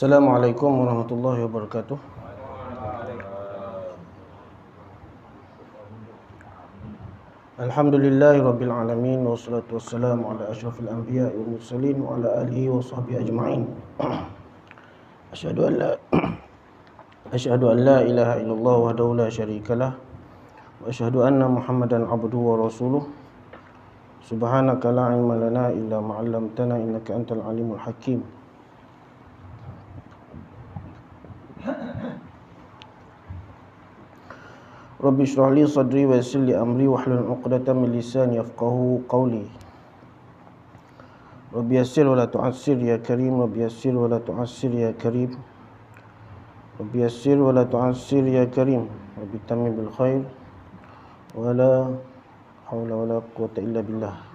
Assalamualaikum warahmatullahi wabarakatuh. Alhamdulillahi rabbil alamin, wassalatu wassalamu ala asyrafil anbiya'i wal mursalin wa ala alihi wa sahbihi ajma'in. Asyhadu an la ilaha illallah wahdahu la syarikalah wa asyhadu anna Muhammadan abduhu wa rasuluh. Subhanaka la ilma lana illa ma 'allamtana innaka antal alimul hakim. Rabbi shrah li sadri wa yassir li amri wahlul 'uqdatam min lisani yafqahu qawli. Rabbi yassir wa la tu'assir ya karim, Rabbi yassir wa la tu'assir ya karim. Rabbi yassir wa la tu'assir ya karim. Rabbi tammim bil khair wa la haula wa la quwwata illa billah.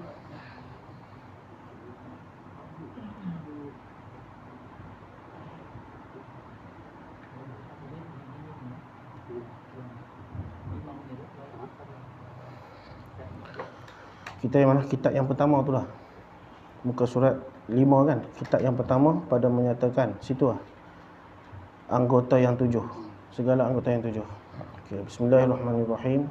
Kita yang mana? Kitab yang pertama tu lah, muka surat 5 kan. Kitab yang pertama pada menyatakan situ lah, anggota yang 7, segala anggota yang 7. Okay, bismillahirrahmanirrahim.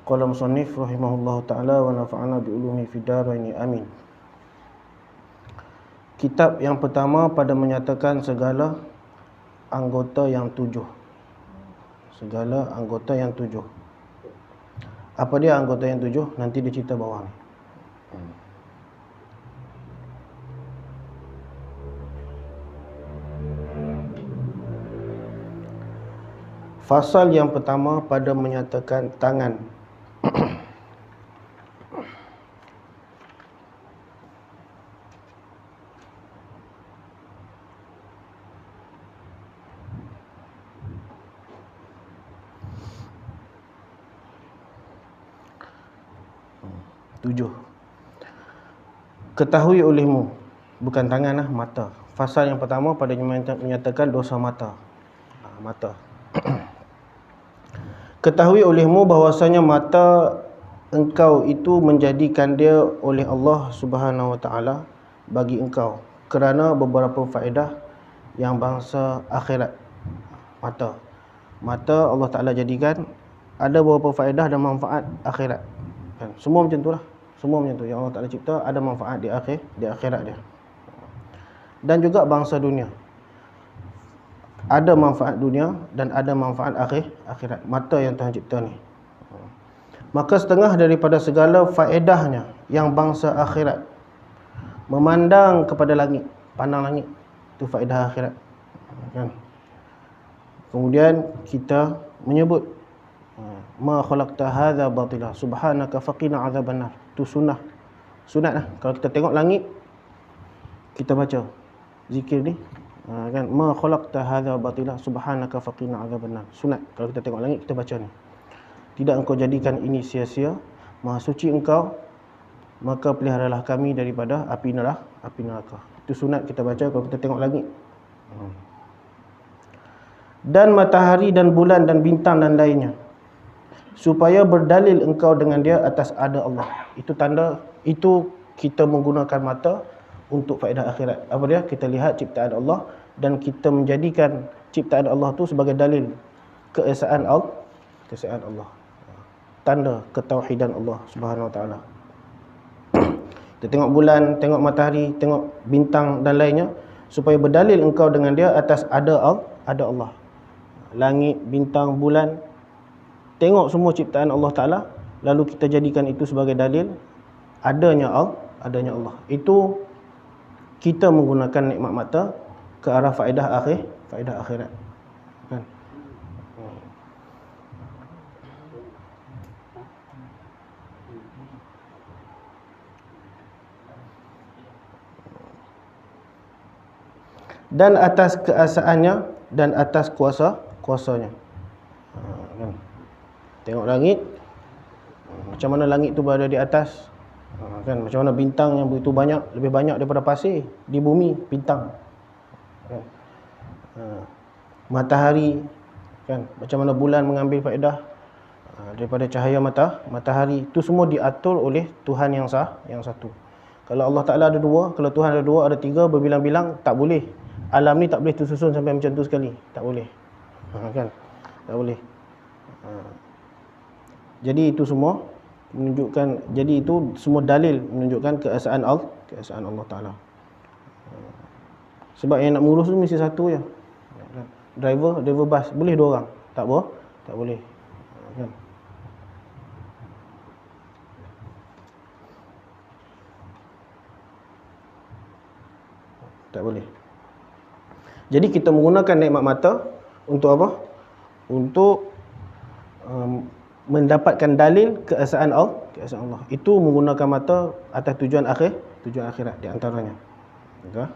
Qala musannif rahimahullahu ta'ala wa nafa'ana bi ulumi fid dharain, amin. Kitab yang pertama pada menyatakan segala anggota yang 7. Segala anggota yang 7. Apa dia anggota yang 7? Nanti dia cerita bawah ni. Fasal yang pertama pada menyatakan tangan. Tujuh. Ketahui olehmu, bukan tangan lah, mata. Fasal yang pertama pada menyatakan dosa mata. Mata. Ketahui olehmu bahwasanya mata engkau itu menjadikan dia oleh Allah Subhanahu wa ta'ala bagi engkau kerana beberapa faedah yang bangsa akhirat. Mata Allah Ta'ala jadikan ada beberapa faedah dan manfaat akhirat. Semua macam tu lah. Semua macam tu yang Allah Ta'ala cipta ada manfaat di akhirat dia. Dan juga bangsa dunia, ada manfaat dunia dan ada manfaat akhirat. Mata yang Tuhan cipta ni. Maka setengah daripada segala faedahnya yang bangsa akhirat, memandang kepada langit, pandang langit, itu faedah akhirat kan? Kemudian kita menyebut ma khalaqta hadza batila subhanaka faqina adzabannar. Itu sunat lah. Kalau kita tengok langit, kita baca zikir ni kan, ma khalaqta hadza batila subhanaka faqina adzabannar. Sunat kalau kita tengok langit, kita baca ni. Tidak engkau jadikan ini sia-sia, maha suci engkau, maka peliharalah kami daripada api neraka. Itu sunat kita baca kalau kita tengok langit. Dan matahari dan bulan dan bintang dan lainnya, supaya berdalil engkau dengan dia atas ada Allah. Itu tanda, itu kita menggunakan mata untuk faedah akhirat. Apa dia? Kita lihat ciptaan Allah dan kita menjadikan ciptaan Allah tu sebagai dalil keesaan Allah. Tanda ketauhidan Allah Subhanahu wa ta'ala. Kita tengok bulan, tengok matahari, tengok bintang dan lainnya, supaya berdalil engkau dengan dia atas ada Allah. Langit, bintang, bulan, tengok semua ciptaan Allah Ta'ala, lalu kita jadikan itu sebagai dalil adanya Allah. Itu kita menggunakan nikmat mata ke arah faedah akhirat kan? Dan atas keesaannya dan atas kuasanya kan? Tengok langit, macam mana langit tu berada di atas kan? Macam mana bintang yang begitu banyak, lebih banyak daripada pasir di bumi, bintang kan? Matahari kan, macam mana bulan mengambil faedah daripada cahaya matahari. Itu semua diatur oleh Tuhan yang satu. Kalau Allah Ta'ala ada dua, kalau Tuhan ada dua, ada tiga, berbilang-bilang, tak boleh. alam ni tak boleh tersusun sampai macam tu sekali. Tak boleh. Kan? Tak boleh. Jadi itu semua menunjukkan, jadi itu semua dalil menunjukkan keesaan Allah Taala. Sebab yang nak mengurus tu mesti satu je. Driver bas boleh 2 orang. Tak apa? Tak boleh. Kan? Tak boleh. Jadi kita menggunakan nikmat mata untuk apa? Untuk mendapatkan dalil keesaan Allah. Itu menggunakan mata atas tujuan akhirat di antaranya. Okay?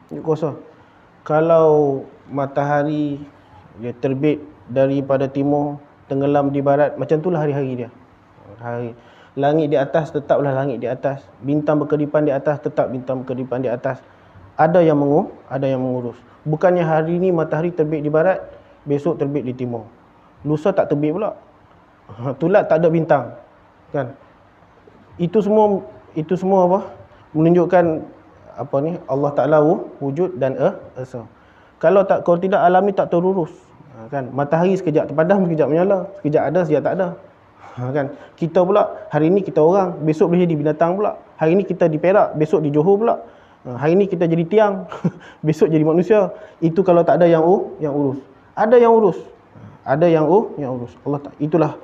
Ini kuasa. Kalau matahari dia terbit daripada timur, tenggelam di barat, macam itulah hari-hari dia. Hari. Langit di atas tetaplah langit di atas. Bintang berkedipan di atas tetap bintang berkedipan di atas. Ada yang mengurus. Bukannya hari ni matahari terbit di barat, besok terbit di timur. Lusa tak terbit pula. Tulat tak ada bintang. Kan? Itu semua apa? Menunjukkan apa ni? Allah Taala wujud dan esa. Kalau tidak, alam ni tak terurus. Kan? Matahari sekejap terpadam, sekejap menyala, sekejap ada, sekejap tak ada. Kan? Kita pula hari ni kita orang, besok boleh jadi binatang pula. Hari ni kita di Perak, besok di Johor pula. Hari ni kita jadi tiang, besok jadi manusia. Itu kalau tak ada yang urus. Ada yang urus. Ada yang urus. Allah itulah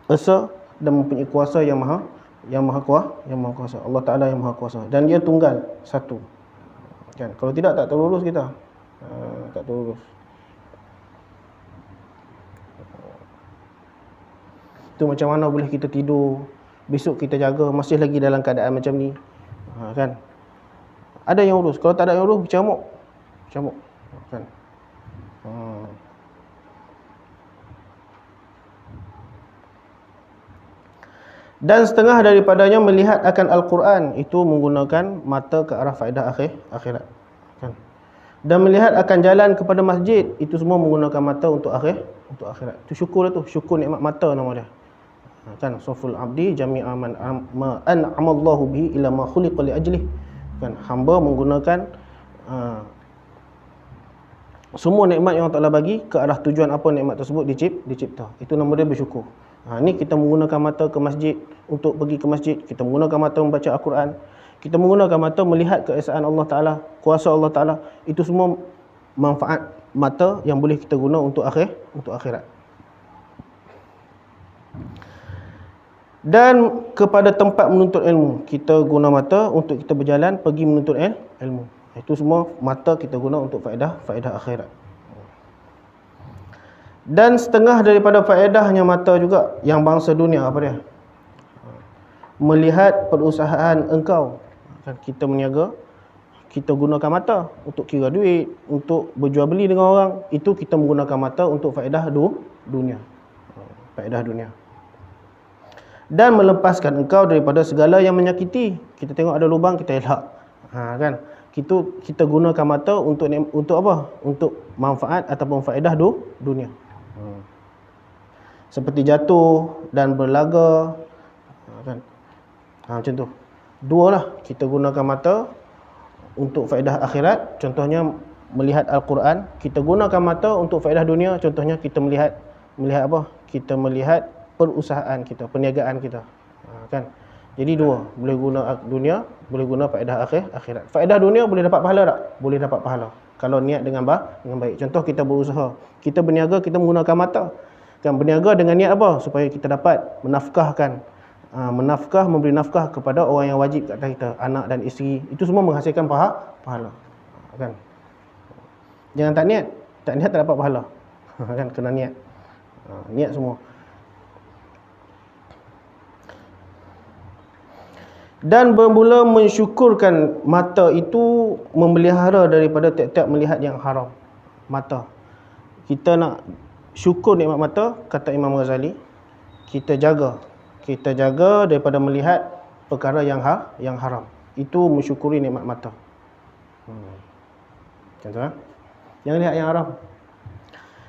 esa dan mempunyai kuasa yang maha kuasa. Allah Taala yang maha kuasa dan dia tunggal satu. Kan? Kalau tidak tak terurus kita. Tak terurus. Itu macam mana boleh kita tidur, besok kita jaga masih lagi dalam keadaan macam ni. Kan? Ada yang urus. Kalau tak ada yang urus, bercamuk. Kan? Dan setengah daripadanya melihat akan Al-Quran, itu menggunakan mata ke arah faedah akhirat. Kan? Dan melihat akan jalan kepada masjid, itu semua menggunakan mata untuk akhirat. Itu syukur tu, syukur nikmat mata nama dia. Kan? Saful abdi jami'a man an'amallahu bihi ila ma khuliqa li ajlih. Kan? Hamba menggunakan semua nikmat yang Allah Taala bagi ke arah tujuan apa nikmat tersebut dicipta. Itu nama dia bersyukur. Ni kita menggunakan mata ke masjid untuk pergi ke masjid, kita menggunakan mata membaca Al-Quran, kita menggunakan mata melihat keesaan Allah Taala, kuasa Allah Taala. Itu semua manfaat mata yang boleh kita guna untuk akhirat. Dan kepada tempat menuntut ilmu, kita guna mata untuk kita berjalan pergi menuntut ilmu. Itu semua mata kita guna untuk faedah akhirat. Dan setengah daripada faedahnya mata juga yang bangsa dunia apa dia? Melihat perusahaan engkau. Kita berniaga, kita gunakan mata untuk kira duit, untuk berjual beli dengan orang. Itu kita menggunakan mata untuk faedah dunia. Faedah dunia. Dan melepaskan engkau daripada segala yang menyakiti. Kita tengok ada lubang, kita elak. Kan? Kita gunakan mata untuk apa? Untuk manfaat ataupun faedah dunia. Seperti jatuh dan berlaga. Kan? Macam tu. Dua lah. Kita gunakan mata untuk faedah akhirat. Contohnya melihat Al-Quran. Kita gunakan mata untuk faedah dunia. Contohnya kita melihat apa? Kita melihat perusahaan kita, perniagaan kita. Kan? Jadi dua. Boleh guna dunia, boleh guna faedah akhirat. Faedah dunia boleh dapat pahala tak? Boleh dapat pahala. Kalau niat dengan baik. Contoh kita berusaha. Kita berniaga, kita menggunakan mata. Kan berniaga dengan niat apa? Supaya kita dapat menafkahkan. Memberi nafkah kepada orang yang wajib kat atas kita. Anak dan isteri. Itu semua menghasilkan pahala. Kan? Jangan tak niat. Tak niat tak dapat pahala. Kan? Kena niat. Niat semua. Dan bermula mensyukurkan mata itu memelihara daripada tiap-tiap melihat yang haram. Mata. Kita nak syukur nikmat mata, kata Imam Ghazali, kita jaga daripada melihat perkara yang haram. Itu mensyukuri nikmat mata. Contoh, jangan lihat yang haram.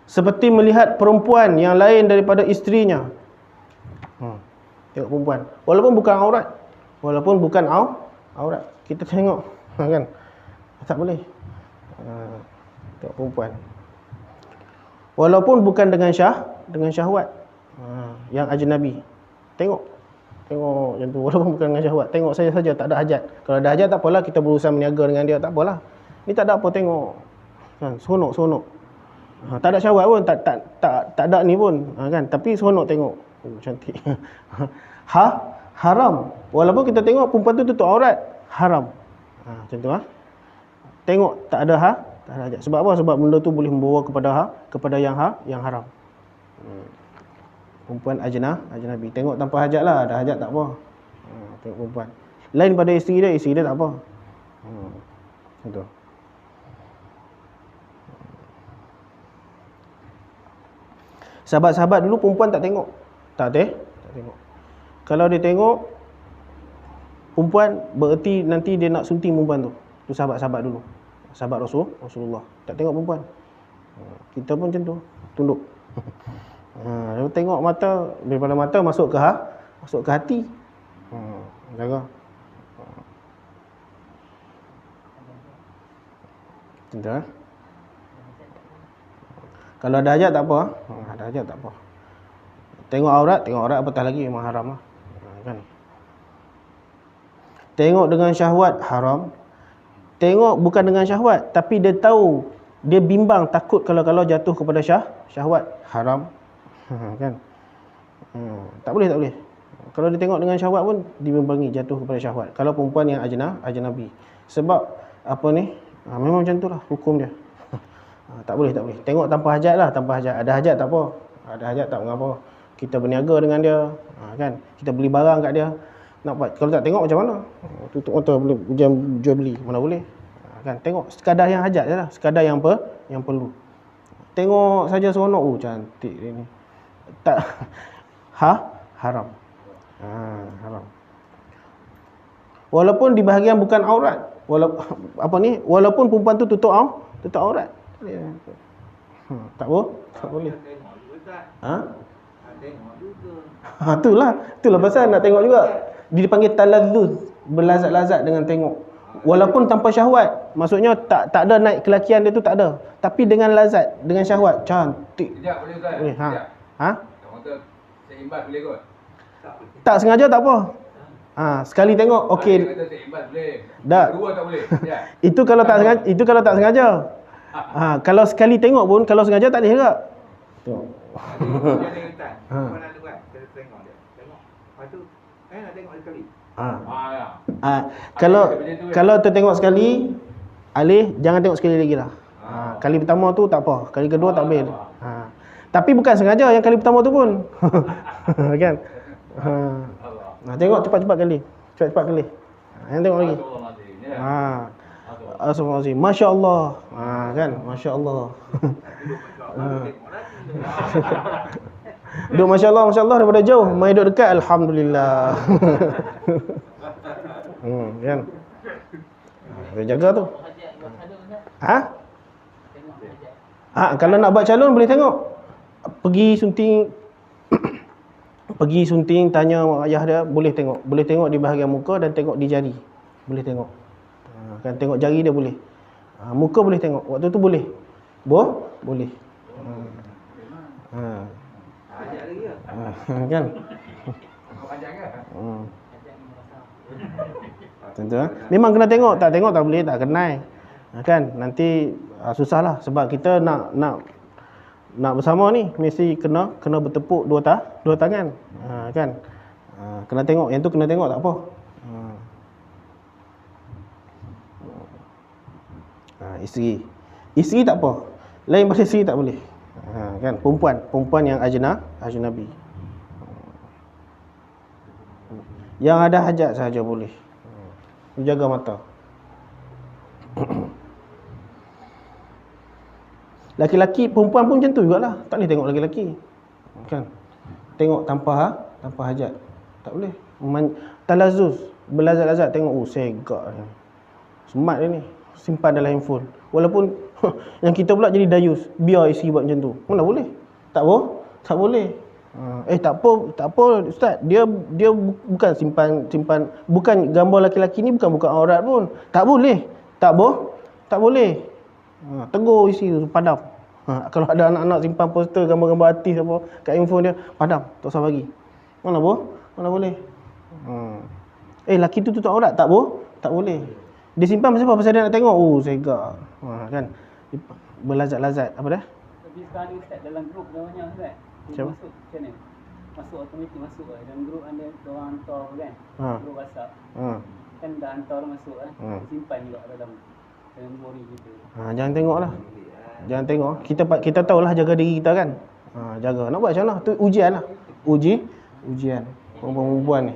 Seperti melihat perempuan yang lain daripada isterinya. Tengok perempuan. Walaupun bukan aurat. Walaupun bukan aurat. Kita tengok. Kan? Tak boleh. Tengok perempuan. Walaupun bukan dengan syahwat. Yang ajnabi. Tengok macam tu. Walaupun bukan dengan syahwat. Tengok saja, tak ada hajat. Kalau ada hajat tak apalah, kita berusaha meniaga dengan dia, tak apalah. Ni tak ada apa, tengok. Kan, seronok. Tak ada syahwat pun, tak ada ni pun. Kan, tapi seronok tengok. Cantik. Haram. Walaupun kita tengok perempuan tu tutup aurat, haram. Macam tu Tengok tak ada hajat. Sebab apa? Sebab benda tu boleh membawa kepada yang haram. Perempuan ajnabi. Tengok tanpa hajat lah. Ada hajat tak apa. Tengok perempuan. Lain pada isteri dia tak apa. Macam tu. Sahabat-sahabat dulu perempuan tak tengok. Tak tengok. Kalau dia tengok perempuan, bererti nanti dia nak sunting perempuan tu. Tu sahabat-sahabat dulu. Sahabat Rasulullah. Tak tengok perempuan. Kita pun macam tu. Tunduk. Dia tengok mata, daripada mata masuk ke hati. Jaga. Macam tu Kalau ada hajat tak apa. Ada hajat tak apa. Tengok aurat apatah lagi memang haram lah. Kan? Tengok dengan syahwat haram. Tengok bukan dengan syahwat, tapi dia tahu, dia bimbang, takut kalau jatuh kepada syahwat, haram. Kan? Tak boleh. Kalau dia tengok dengan syahwat pun dibimbangi jatuh kepada syahwat. Kalau perempuan yang ajnabi. Sebab apa ni? Memang macam itulah hukum dia. Tak boleh. Tengok tanpa hajat lah, Ada hajat tak apa. Ada hajat tak mengapa. Kita berniaga dengan dia, kan? Kita beli barang kat dia. Nak buat. Kalau tak tengok macam mana? Tutup mata boleh jual beli, mana boleh. Kan? Tengok sekadar yang hajat je lah, sekadar yang perlu. Tengok saja seronok, cantik dia ni. Tak haram. Haram. Walaupun di bahagian bukan aurat. Walaupun perempuan tu tutup aurat. Tak boleh. Itulah pasal nak tengok juga. Dia dipanggil talazzuz, berlazat-lazat dengan tengok. Walaupun tanpa syahwat, maksudnya tak ada naik kelakian dia tu, tak ada. Tapi dengan lazat, dengan syahwat, cantik. Sekejap boleh Ustaz? Boleh. Kata seimbas boleh kot? Tak sengaja tak apa. Sekali tengok okey. Kata seimbas boleh. Tak. Dua tak boleh. Ya. Itu kalau tak sengaja. Kalau sekali tengok pun, kalau sengaja tak boleh juga. Tengok. Jadi hutan. Mana tu kan? Kita tengok dia. Tengok. Lepas tu nak tengok sekali. Kalau tertengok sekali, alih jangan tengok sekali lagi lah. Kali pertama tu tak apa, kali kedua tak boleh. Tapi bukan sengaja yang kali pertama tu pun. Kan? Tengok cepat-cepat kali. Yang tengok lagi. Astagfirullahalazim. Masya-Allah. Kan? Masya-Allah. Duduk masya-Allah daripada jauh, mai duduk dekat alhamdulillah. Kan? Dia jaga tu. Kalau nak buat calon boleh tengok. Pergi sunting tanya mak ayah dia, boleh tengok. Boleh tengok di bahagian muka dan tengok di jari. Boleh tengok. Kan tengok jari dia boleh. Muka boleh tengok. Waktu tu boleh. Boleh. Kan? Tentu memang kena tengok, tak tengok tak boleh, tak kenal. Kan? Nanti susahlah sebab kita nak bersama ni mesti kena bertepuk dua tangan. Kan? Kena tengok, yang tu kena tengok tak apa. Isteri tak apa. Lain pada isteri tak boleh. Kan? Perempuan yang ajnabi. Yang ada hajat sahaja boleh. Jaga mata. Laki-laki, perempuan pun macam tu jugalah. Tak boleh tengok laki-laki. Kan? Tengok tanpa hajat. Tak boleh. Talazzuz, berlazat-lazat tengok, segak ni. Smart dia ni. Simpan dalam handphone. Walaupun yang kita pula jadi dayus, biar isteri buat macam tu. Mana boleh? Tak boleh. Tak apa ustaz. Dia bukan simpan bukan gambar laki-laki ni bukan aurat pun. Tak boleh. Tak boleh. Tegur isi tu, padam. Kalau ada anak-anak simpan poster gambar-gambar artis apa kat handphone dia, padam, tak usah bagi. Mana boleh. Laki tu tutup aurat, tak boleh. Dia simpan pasal apa? Pasal dia nak tengok. Sega. Kan. Berlazat-lazat apa dah? Tapi sekarang ni ustaz dalam grup dah banyak ustaz. Dia Macam masuk macam mana? Masuk automatik masuk lah. Dalam grup ada orang hantar kan. Grup WhatsApp. Kan dah hantar masuk kan. Simpan juga dalam memori kita. Jangan tengoklah. Jangan tengok. Kita tahulah jaga diri kita kan. Jaga. Nak buat macam mana? Tu ujian lah. Ujian. Perempuan ni.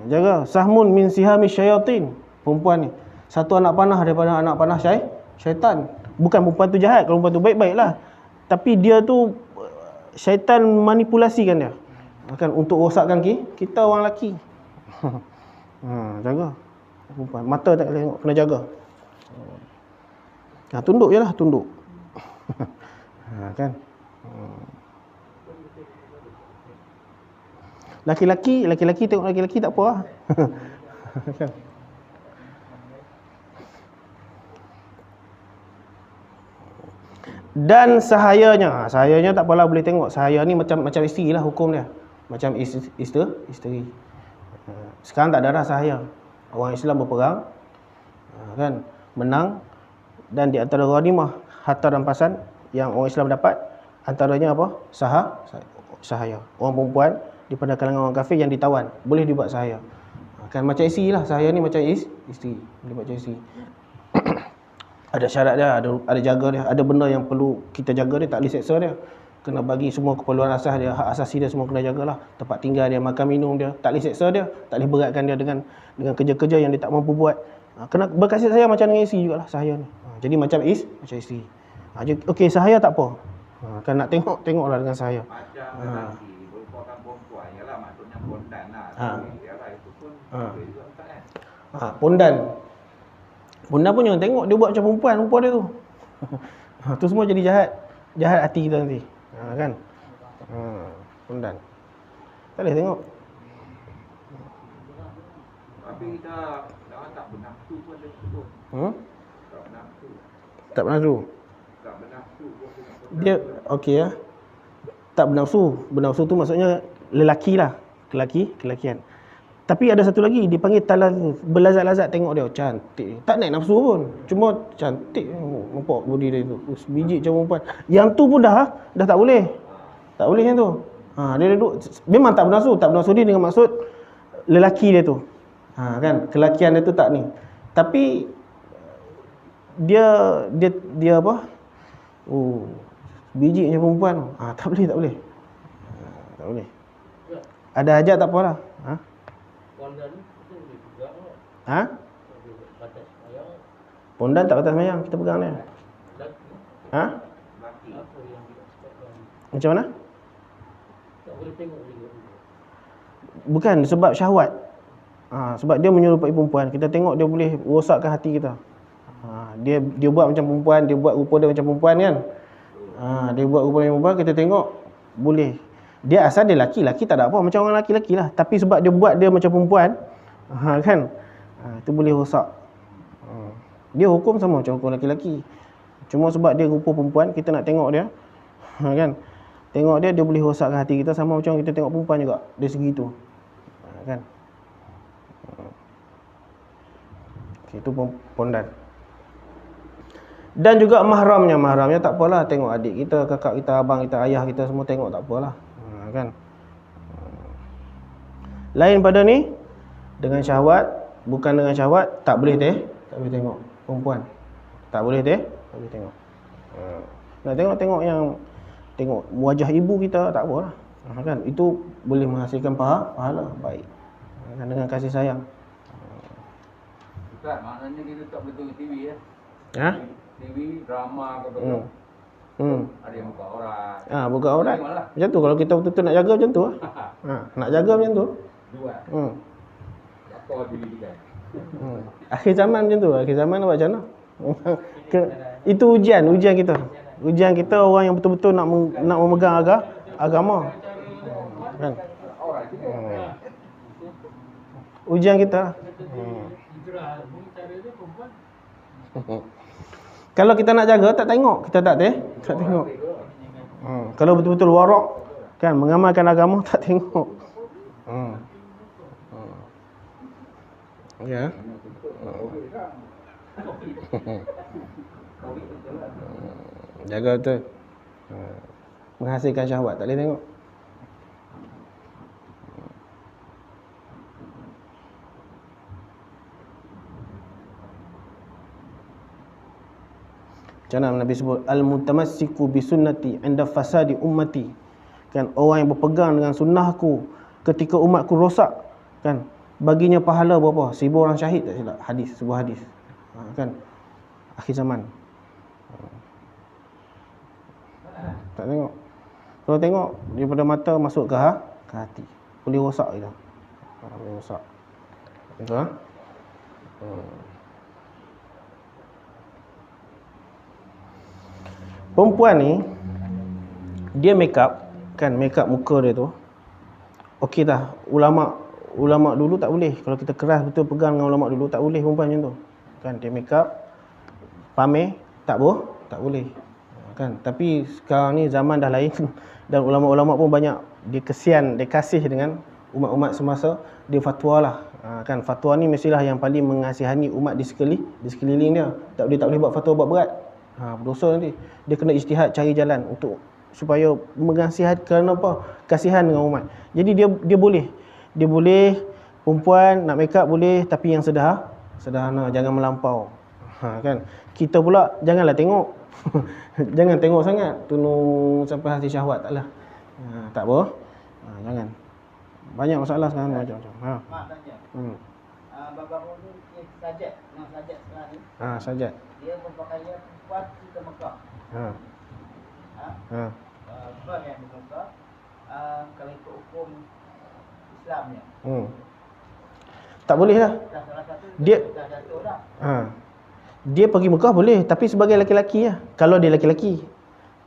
Jaga. Sahmun min sihami syayatin. Perempuan ni. Satu anak panah daripada anak panah syaitan. Bukan perempuan tu jahat. Kalau perempuan tu baik-baik lah. Tapi dia tu syaitan manipulasikan dia. Kan untuk rosakkan kita orang lelaki. Jaga. Perempuan. Mata tak boleh tengok. Kena jaga. Tunduk je lah. Tunduk. Kan. Laki-laki tengok laki-laki tak apa lah. Kan. Dan sahayanya tak apalah boleh tengok. Sahaya ni macam isteri lah hukum dia. Macam isteri. Sekarang tak ada dah sahaya. Orang Islam berperang, kan, menang, dan di antara ghanimah harta rampasan yang orang Islam dapat, antaranya apa? Sahaya. Orang perempuan daripada kalangan orang kafir yang ditawan, boleh dibuat sahaya. Kan macam isteri lah. Sahaya ni macam isteri. Boleh buat macam isteri. Ada syarat dia, ada jaga dia, ada benda yang perlu kita jaga dia, tak boleh seksa dia. Kena bagi semua keperluan asas dia, hak asasi dia semua kena jagalah. Tempat tinggal dia, makan minum dia, tak boleh seksa dia, tak boleh beratkan dia dengan kerja-kerja yang dia tak mampu buat. Kena berkasih sayang macam dengan isteri jugalah sahaya ni. Jadi macam isteri. Okey, sahaya tak apa. Kan nak tengoklah dengan sahaya. Macam lelaki merupakan perempuan, yalah maksudnya pondan lah. Yalah itu pun boleh juga ustaz kan. Pondan pun jangan tengok dia buat macam perempuan dia tu. Tu semua jadi jahat hati kita nanti. Kan. Pondan. Tak boleh tengok. Tapi kita tak bernafsu pun dia sebut. Tak bernafsu. Dia okey ya. Tak bernafsu. Bernafsu tu maksudnya lelaki lah. Kelakian. Tapi ada satu lagi dipanggil talazuz, berlazat-lazat tengok dia cantik. Tak naik nafsu pun. Cuma cantik. Nampak body dia tu. Biji macam perempuan. Yang tu pun dah tak boleh. Tak boleh yang tu. Dia duduk memang tak bernafsu, dia dengan maksud lelaki dia tu. Kan kelakian dia tu tak ni. Tapi dia apa? Biji macam perempuan. Tak boleh. Tak boleh. Ada hajat tak apalah. Pondan tak batas semayang, kita pegang dia. Macam mana? Bukan sebab syahwat. Sebab dia menyerupai perempuan, kita tengok dia boleh rosakkan hati kita. Dia buat macam perempuan, dia buat rupa dia macam perempuan kan. Dia buat rupa macam perempuan, kita tengok boleh. Dia asal dia laki tak ada apa, macam orang laki-laki lah. Tapi sebab dia buat dia macam perempuan, kan, itu boleh rosak. Dia hukum sama macam hukum laki-laki. Cuma sebab dia rupa perempuan, kita nak tengok dia, kan, tengok dia boleh rosakkan hati kita. Sama macam kita tengok perempuan juga, dari segi tu, kan. Okay, itu pondan. Dan juga mahramnya tak apalah, tengok adik kita, kakak kita, abang kita, ayah kita semua tengok tak apalah, kan. Lain pada ni dengan syahwat, bukan dengan syahwat, tak boleh tengok perempuan. Tak boleh tengok. Nak tengok yang tengok wajah ibu kita tak apalah, kan. Itu boleh menghasilkan pahala baik, kan, dengan kasih sayang. Ustaz, maknanya kita tak boleh tengok TV ya? TV, drama ke apa. Ada yang buka aurat. Buka aurat. Macam tu kalau kita betul-betul nak jaga macam tu lah. Nak jaga macam tu. Dua. Apa diri kita? Akhir zaman macam tu. Akhir zaman nak buat macam mana? Itu ujian kita. Ujian kita orang yang betul-betul nak memegang agama. Kan? Ujian kita. Kalau kita nak jaga tak tengok, kita tak tengok. Kalau betul-betul warak kan mengamalkan agama tak tengok. Ya. Jaga betul. Menghasilkan syahwat tak boleh tengok. Macam mana Nabi sebut al-mutamassiku bi sunnati 'inda fasadi ummati. Kan orang yang berpegang dengan sunnahku ketika umatku rosak, kan baginya pahala berapa? 1000 orang syahid tak silap. Hadis, sebuah hadis. Kan akhir zaman. Tak tengok. Kalau tengok daripada mata masuk ke hati. Boleh rosak kita. Boleh rosak. Betul ah? Perempuan ni dia make up, kan make up muka dia tu. Okey dah, ulama dulu tak boleh. Kalau kita keras betul pegang dengan ulama dulu tak boleh perempuan macam tu. Kan dia make up pamer tak boleh. Kan tapi sekarang ni zaman dah lain dan ulama-ulama pun banyak dia kesian, dia kasih dengan umat-umat semasa, dia fatwa lah. Kan fatwa ni mestilah yang paling mengasihani umat di sekeliling dia. Tak boleh buat fatwa buat berat. Berdosa nanti. Dia kena ijtihad cari jalan untuk supaya mengasihat, kerana apa? Kasihan dengan umat. Jadi dia boleh. Dia boleh perempuan nak make up boleh, tapi yang sederhana, jangan melampau. Kan? Kita pula janganlah tengok. Jangan tengok sangat, tunung sampai hati syahwat taklah. Tak apa. Jangan. Banyak masalah sekarang macam-macam. Mak tanya. Bapak ni sajat, nak sajat sekarang ni. Sajat. Dia berpakaian perempuan kita Mekah. Perempuan yang di Mekah, kalau ikut hukum Islamnya. Tak boleh lah. Salah satu Dia dah jatuh dah. Dia pergi Mekah boleh, tapi sebagai lelaki lah. Kalau dia lelaki.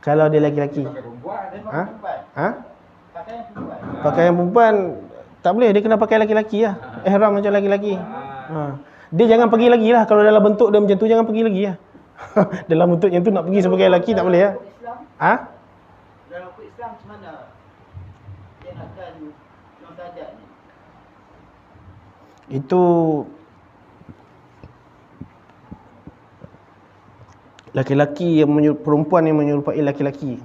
Pakai perempuan. Dia pakai perempuan. Pakaian perempuan. Pakaian perempuan tak boleh, dia kena pakai lelaki lah. Ihram macam lelaki. Dia jangan pergi lagi lah. Kalau dalam bentuk dia macam tu, jangan pergi lagi lah. Dalam bentuk yang tu nak pergi sebagai lelaki tak boleh lah. Dalam hukum Islam macam mana dia nakkan non sajat ni? Itu laki-laki yang perempuan yang menyerupai laki-laki.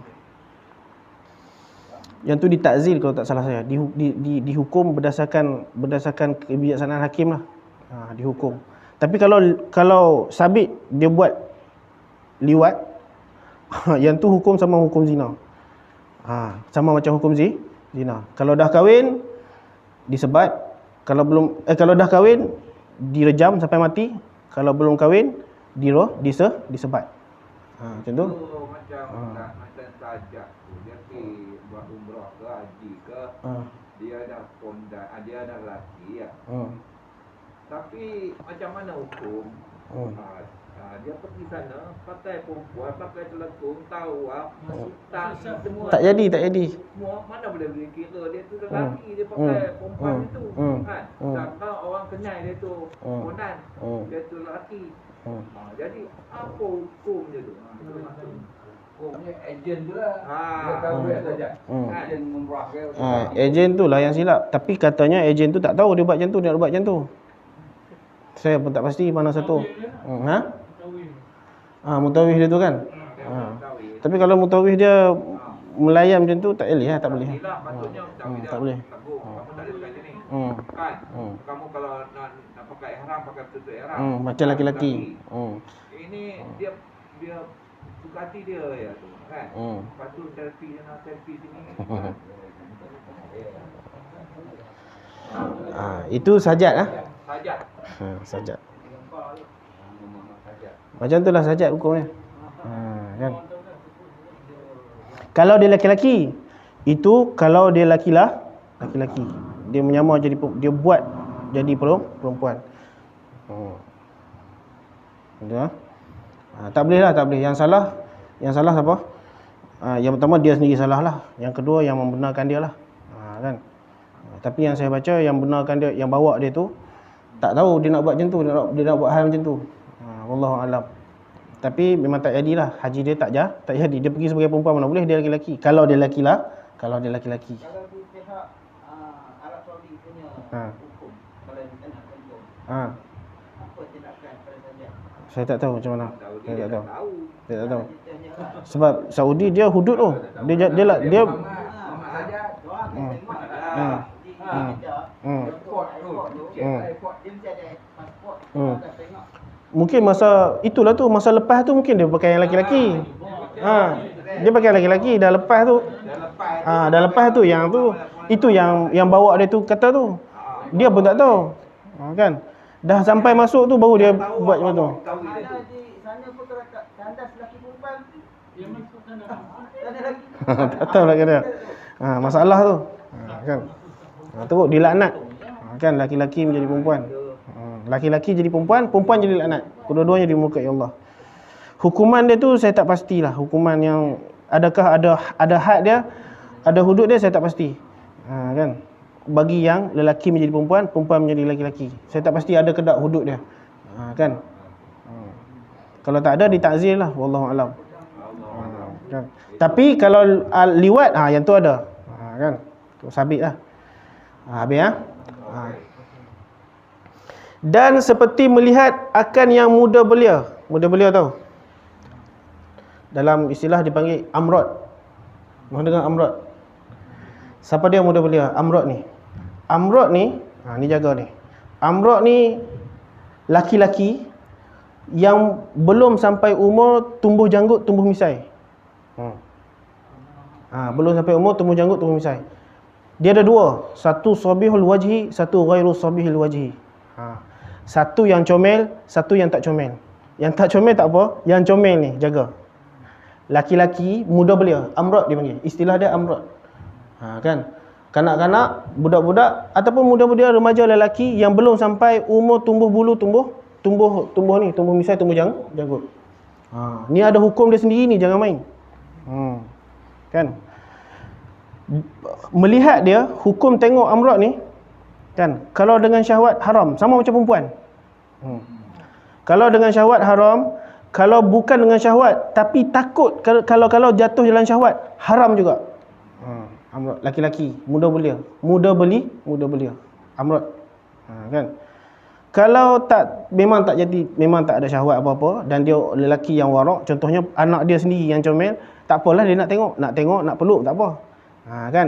Yang tu ditakzir kalau tak salah saya. Dihukum berdasarkan kebijaksanaan hakim lah. Dihukum. Tapi kalau sabit dia buat liwat, yang tu hukum sama hukum zina. Sama macam hukum zina. Kalau dah kahwin disebat, kalau dah kahwin direjam sampai mati, kalau belum kahwin disebat. Macam tu. Macam sajak tu dia pergi buat umrah ke haji ke, dia dah kondan, dia dah lelaki ya. Tapi macam mana hukum? Dia pergi sana pakai perempuan, pakai telekung, tawaf, tak semua. Tak jadi. Semua mana boleh kira dia tu lelaki, dia pakai perempuan itu kan. Sedangkan orang kenal dia tu kondan, dia tu lelaki. Jadi apa hukumnya tu? Hukumnya ejen tu lah. Dia tahu dia saja. Ejen umrah ke. Ejen tu lah yang silap. Tapi katanya ejen tu tak tahu dia buat macam tu, dia nak buat macam tu. Saya pun tak pasti mana satu. Mutawih dia tu kan. Tapi kalau mutawih dia melayan macam tu tak boleh lah, tak boleh. Tak boleh. Kamu tak ada kata ni. Kan? Kamu kalau nak pakai ihram, pakai betul ihram. Macam laki-laki. Ini dia suka hati dia ya tu kan. Lepas tu selfie sini. Itu sajat lah. Sajat. Sajat. Macam tu lah sajat hukumnya. Kan? Kalau dia laki-laki, itu kalau dia laki-laki, dia menyamar jadi, dia buat jadi perempuan. Betul lah. Tak boleh lah, tak boleh. Yang salah Yang salah siapa? Yang pertama dia sendiri salah lah. Yang kedua yang membenarkan dia lah. Kan? Tapi yang saya baca yang benarkan dia, yang bawa dia tu tak tahu dia nak buat macam tu, dia nak buat hal macam tu. Wallahu alam. Tapi memang tak jadilah. Haji dia tak jadi. Dia pergi sebagai perempuan mana boleh, dia lelaki. Kalau dia lelaki. Kalau di pihak Arab Saudi punya hukum, kalau kita nak contoh, apa tindakan pada saja? Saya tak tahu macam mana. Saya tak tahu. Saya tak tahu. Contohnya Sebab Saudi dia hudud tu. Dia Muhammad saja. Airport tu. dia mesti ada pasport, akan tengok. mungkin masa itulah tu, masa lepas tu mungkin dia pakai yang laki-laki. Dia pakai laki-laki dah lepas tu. Dah lepas tu yang tu, itu yang bawa dia tu kata tu. Dia pun tak tahu. Kan? Dah sampai masuk tu baru dia buat macam tu. Mana di sana pun kalau tandas lelaki perempuan dia masuk sana. Sana lagi. Tak tahu lah kata. Masalah tu. Kan? Teruk dilaknat. Kan laki-laki menjadi perempuan. Laki-laki jadi perempuan, perempuan jadi laknat. Kedua-duanya dimurkai Allah. Hukuman dia tu saya tak pastilah. Hukuman yang adakah ada had dia, ada hudud dia, saya tak pasti. Kan? Bagi yang lelaki menjadi perempuan, perempuan menjadi lelaki. Saya tak pasti ada ke tak hudud dia. Kan? Kalau tak ada ditakzir lah, wallahu alam. Kan? Tapi kalau liwat, yang tu ada. Kan? Tu sabit lah. Habis Dan seperti melihat akan yang muda belia. Muda belia tahu? Dalam istilah dipanggil amrod. Mana dengar amrod? Siapa dia muda belia? Amrod ni. Amrod ni, ni jaga ni. Amrod ni laki-laki yang belum sampai umur tumbuh janggut, tumbuh misai. Belum sampai umur tumbuh janggut, tumbuh misai. Dia ada dua. Satu sabihul wajhi, satu ghairu sabihul wajhi. Satu yang comel, satu yang tak comel. Yang tak comel tak apa, yang comel ni jaga. Laki-laki muda belia, amrod dia panggil. Istilah dia amrod. Kan? Kanak-kanak, budak-budak ataupun muda belia, remaja lelaki yang belum sampai umur tumbuh bulu, tumbuh misai, tumbuh janggut. Ni ada hukum dia sendiri ni, jangan main. Kan? Melihat dia, hukum tengok amrod ni, kan? Kalau dengan syahwat haram, sama macam perempuan. Kalau dengan syahwat haram, kalau bukan dengan syahwat tapi takut kalau jatuh jalan syahwat, haram juga. Amrod laki-laki, muda belia. Muda belia. Amrod. Kan? Kalau memang tak ada syahwat apa-apa dan dia lelaki yang warak, contohnya anak dia sendiri yang comel, tak apalah dia nak tengok, nak peluk, tak apa. Kan?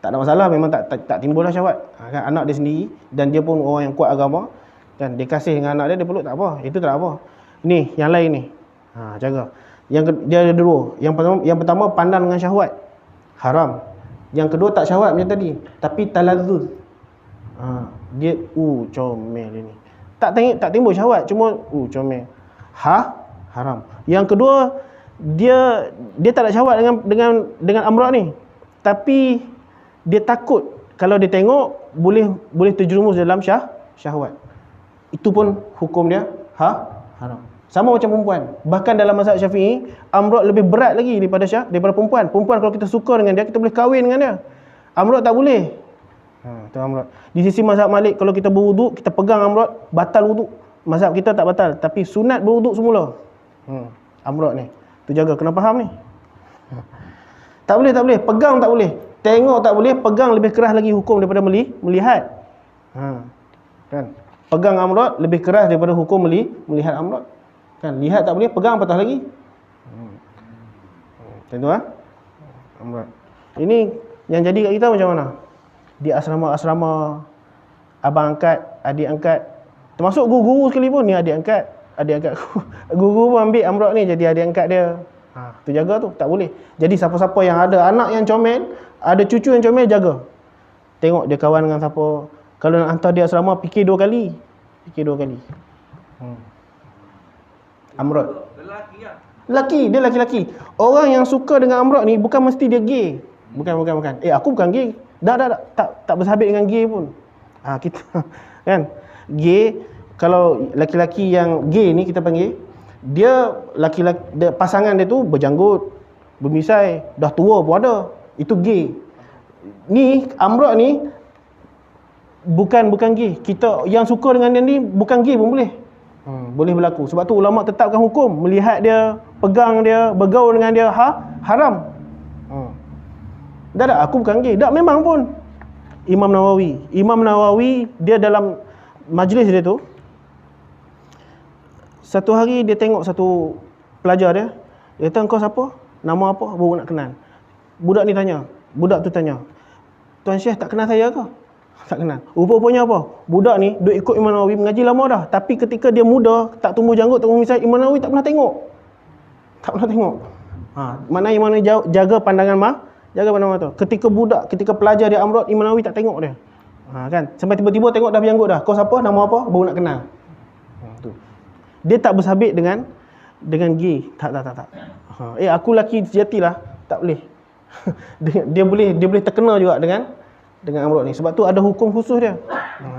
Tak ada masalah, memang tak timbullah syahwat. Kan? Anak dia sendiri dan dia pun orang yang kuat agama, kan? Dia kasih dengan anak dia peluk, tak apa. Itu tak apa. Ni yang lain ni. Jaga. Dia ada dua. Yang pertama pandang dengan syahwat. Haram. Yang kedua tak syahwat macam tadi, tapi talazzuz. Dia comel dia ni. Tak timbul syahwat, cuma comel. Haram. Yang kedua dia tak ada syahwat dengan amrod ni. Tapi dia takut kalau dia tengok boleh terjerumus dalam syahwat. Itu pun hukum dia haram. Sama macam perempuan. Bahkan dalam mazhab Syafi'i, amrod lebih berat lagi daripada perempuan. Perempuan kalau kita suka dengan dia, kita boleh kahwin dengan dia. Amrod tak boleh. Itu amrod. Di sisi mazhab Malik, kalau kita berwuduk, kita pegang amrod, batal wuduk. Mazhab kita tak batal, tapi sunat berwuduk semula. Amrod ni. Tu jaga, kena faham ni. Tak boleh. Pegang tak boleh. Tengok tak boleh, pegang lebih keras lagi hukum daripada melihat. Kan? Pegang amrod lebih keras daripada hukum melihat amrod. Kan? Lihat tak boleh, pegang patah lagi. Macam tu amrod. Ini yang jadi kat kita macam mana? Di asrama-asrama, abang angkat, adik angkat, termasuk guru sekalipun, ni adik angkat guru pun ambil amrod ni jadi adik angkat dia. Tu jaga tu, tak boleh. Jadi siapa-siapa yang ada anak yang comel, ada cucu yang comel, jaga. Tengok dia kawan dengan siapa. Kalau nak hantar dia asrama, fikir dua kali. Amrod. Dia laki-laki. Orang yang suka dengan amrod ni bukan mesti dia gay. Bukan. Aku bukan gay. Tak bersahabit dengan gay pun. Kita kan. Gay, kalau laki-laki yang gay ni kita panggil, Dia laki-laki, pasangan dia tu berjanggut, bermisai, dah tua pun ada. Itu gay. Ni Amrod ni bukan gay. Kita yang suka dengan dia ni bukan gay pun boleh. Boleh berlaku. Sebab tu ulama tetapkan hukum melihat dia, pegang dia, bergaul dengan dia haram. Dah aku bukan gay. Dah memang pun. Imam Nawawi dia dalam majlis dia tu, satu hari dia tengok satu pelajar dia. Dia kata, "Kau siapa? Nama apa? Baru nak kenal." Budak tu tanya, "Tuan Syekh tak kenal saya ke?" Tak kenal. Rupa-rupanya apa? Budak ni duk ikut Imam Nawawi mengaji lama dah, tapi ketika dia muda, tak tumbuh janggut, tak tumbuh misai, Imam Nawawi tak pernah tengok. Maknanya Imam Nawawi jaga pandangan mata. Ketika pelajar dia Amrod, Imam Nawawi tak tengok dia. Kan? Sampai tiba-tiba tengok dah berjanggut dah. "Kau siapa? Nama apa?" Baru nak kenal. Tu. Dia tak bersabit dengan gay. Tak. Aku lelaki sejatilah. Tak boleh. dia boleh terkena juga dengan Amrod ni. Sebab tu ada hukum khusus dia.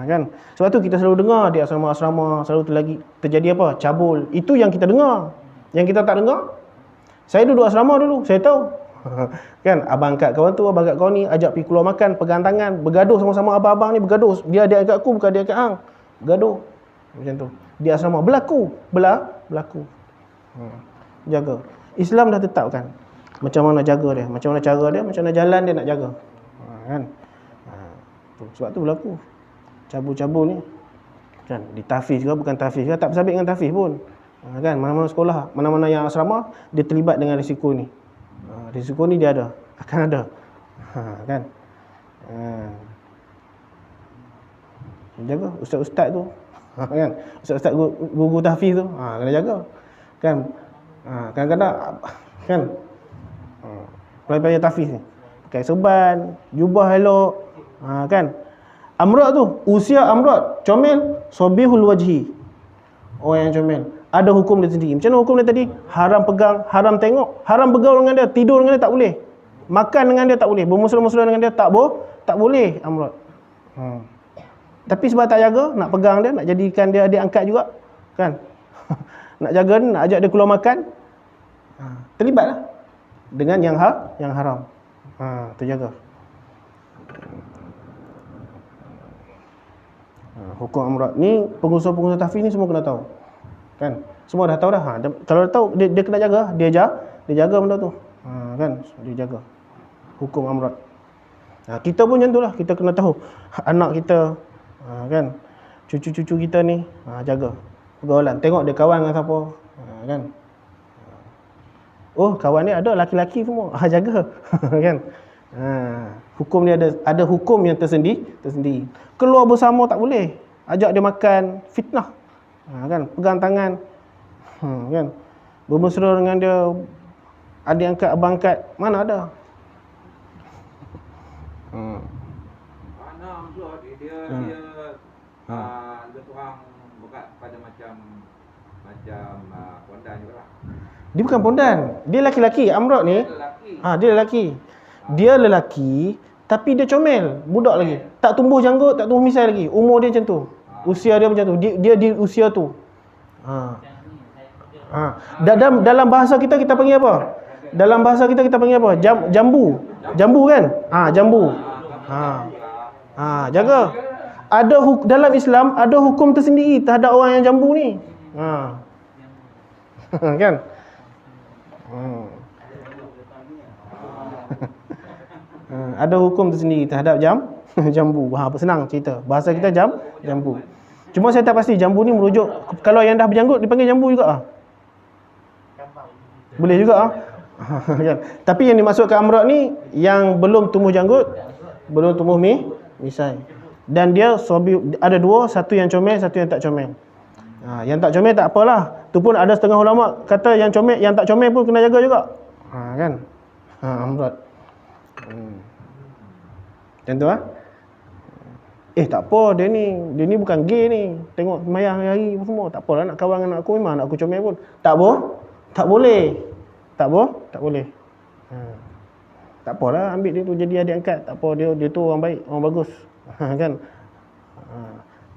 Kan? Sebab tu kita selalu dengar di asrama-asrama selalu terjadi apa? Cabul. Itu yang kita dengar. Yang kita tak dengar. Saya duduk asrama dulu, saya tahu. Kan, abang angkat kawan tu, abang angkat kawan ni, ajak pergi keluar makan, pegang tangan, bergaduh sama-sama abang-abang ni bergaduh. Dia angkat aku, bukan dia angkat hang. Bergaduh. Macam tu. Di asrama berlaku. Jaga. Islam dah tetapkan macam mana jaga dia, macam mana cara dia, macam mana jalan dia nak jaga. Kan? Sebab tu berlaku. Cabul-cabul ni. Kan, di tahfiz juga bukan tahfiz juga, tak bersabit dengan tahfiz pun. Kan, mana-mana sekolah, mana-mana yang asrama dia terlibat dengan risiko ni. Risiko ni dia akan ada. Kan? Jaga ustaz-ustaz tu. Kan? Ustaz-ustaz guru tahfiz tu, kena jaga. Kan? Kadang-kadang kan pelajar tahfiz ni pakai serban, jubah elok. Kan? Amrod tu, usia Amrod comel, sobihul wajhi. Orang yang comel. Ada hukum dia sendiri. Macam mana hukum dia tadi? Haram pegang, haram tengok, haram bergaul dengan dia, tidur dengan dia tak boleh. Makan dengan dia tak boleh, bermuslim-muslim dengan dia tak boleh Amrod. Tapi sebab tak jaga, nak pegang dia, nak jadikan dia adik angkat juga. Kan? Nak jaga dia, nak ajak dia keluar makan. Terlibatlah dengan yang haram. Terjaga. Hukum Amrod ni, pengusaha-pengusaha tahfiz ni semua kena tahu. Kan? Semua dah tahu dah. Kalau dah tahu, dia kena jaga. Dia jaga benda tu. Kan? Dia jaga hukum Amrod. Kita pun macam tu lah. Kita kena tahu anak kita, kan? Cucu-cucu kita ni, jaga pergaulan. Tengok dia kawan dengan siapa. Kan? Oh, kawan ni ada laki-laki semua. Jaga. Kan? Hukum dia ada hukum yang tersendiri. Keluar bersama tak boleh. Ajak dia makan, fitnah. Kan, pegang tangan, kan, bermesra dengan dia, adik angkat, abang angkat, mana ada. Mana Amrod dia lebih kurang berat pada macam pondan juga lah. Dia bukan pondan, dia lelaki. Amrod ni dia lelaki tapi dia comel, budak lagi, tak tumbuh janggut, tak tumbuh misai lagi, umur dia macam tu. Usia dia macam tu. Dia di usia tu. Dalam bahasa kita panggil apa? Dalam bahasa kita panggil apa? Jambu. Jambu kan? Jambu. Jaga. Dalam Islam ada hukum tersendiri terhadap orang yang jambu ni. Kan? Ada hukum tersendiri terhadap jambu. Senang cerita. Bahasa kita jambu. Cuma saya tak pasti jambu ni merujuk, kalau yang dah berjanggut dipanggil jambu juga boleh juga kan? Tapi yang dimaksudkan Amrod ni yang belum tumbuh janggut, belum tumbuh misai. Dan dia ada dua, satu yang comel, satu yang tak comel. Yang tak comel tak apalah. Tu pun ada setengah ulama kata yang comel, yang tak comel pun kena jaga juga. Kan? Amrod. Macam tu tak apa, dia ni bukan gay ni. Tengok semayang hari-hari semua. Tak apalah nak kawan dengan aku, memang anak aku comel pun. Tak boleh. Tak boleh. Tak apalah, ambil dia tu jadi adik angkat. Tak apa, dia tu orang baik, orang bagus. Kan?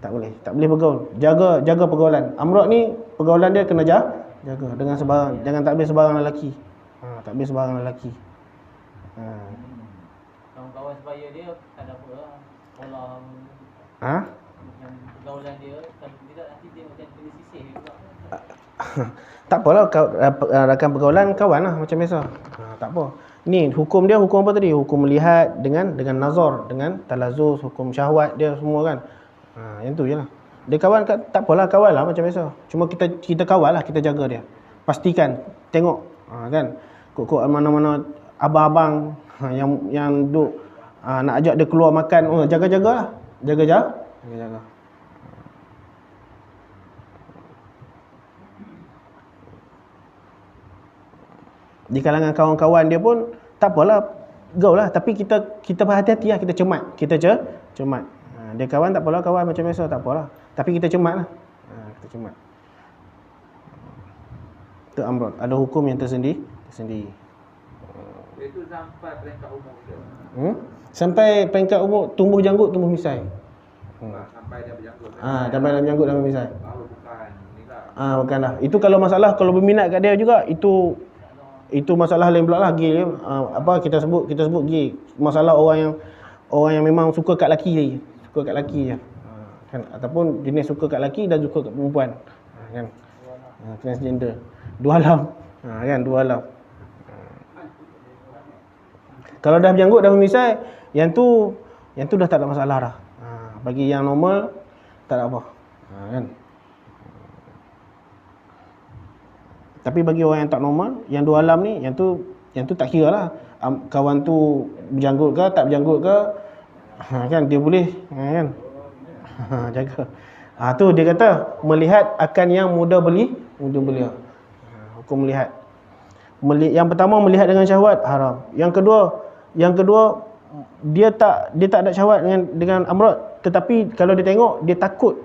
Tak boleh bergaul. Jaga pergaulan. Amrod ni pergaulan dia kena Jaga dengan sebarang, jangan takbir sebarang lelaki. Takbir sebarang lelaki. Kawan-kawan sebaya dia tak ada apa lah. Sekolah yang pergaulan dia, kalau tidak nanti dia macam kena sisih juga. Tak apalah, rakan pergaulan kawan lah macam biasa. Tak apa. Ni hukum dia hukum apa tadi? Hukum melihat dengan nazar, dengan talazuz, hukum syahwat dia semua kan. Yang tu je lah. Dia kawan tak apalah, kawan lah macam biasa. Cuma kita kawal lah, kita jaga dia. Pastikan, tengok kan. Kok mana-mana abang-abang yang duk nak ajak dia keluar makan, jaga-jagalah. Jaga-jaga. Di kalangan kawan-kawan dia pun tak apalah, gaul lah, tapi kita berhati-hati lah, kita cermat. Dia kawan tak apalah, kawan macam biasa tak apalah, tapi kita cermat lah. Kita cermat. Itu amrod, ada hukum yang tersendiri. Itu sampai peringkat umur dia. Sampai peringkat umur tumbuh janggut, tumbuh misai. Sampai dia berjanggut. Sampai dia berjanggut dan misai. Baru bukan ni lah. Bukanlah. Itu kalau masalah, kalau berminat kat dia juga, itu masalah lain pula lah, gay. Kita sebut gay. Masalah orang yang memang suka kat lelaki je. Kan, ataupun jenis suka kat lelaki dan suka kat perempuan. Kan. Transgender. Dua alam. Kan, dua alam. Kalau dah berjanggut, dah bermisai, yang tu dah tak ada masalah dah. Bagi yang normal tak ada apa. Kan. Tapi bagi orang yang tak normal, yang dua alam ni, yang tu tak kira lah. Kawan tu berjanggut ke, tak berjanggut ke, kan dia boleh, kan. Jaga. Tu dia kata melihat akan yang mudah beli. Hukum melihat. Yang pertama, melihat dengan syahwat haram. Yang kedua dia tak ada syahwat dengan amrod, tetapi kalau dia tengok, dia takut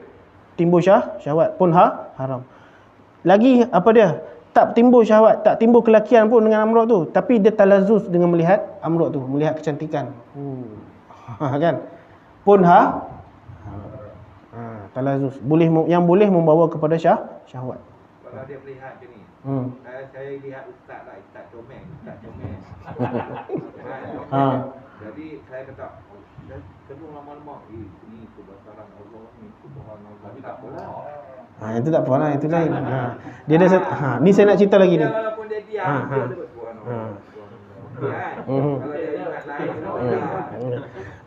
timbul syahwat pun haram. Lagi apa dia? Tak timbul syahwat, tak timbul kelakian pun dengan amrod tu, tapi dia talazuz dengan melihat amrod tu, melihat kecantikan. Kan? Pun talazuz yang boleh membawa kepada syahwat. Kalau dia melihat macam ni, saya lihat ustaz comel. Jadi saya kata, kena lama-lama, ni kebesaran Allah, ni subhanallah. Tapi tak apalah. Itu tak apa lah, itu lain. Dia dah ni saya nak cerita lagi ni. Walaupun dia diam, dia sebut subhanallah. Kalau dia ingat lain,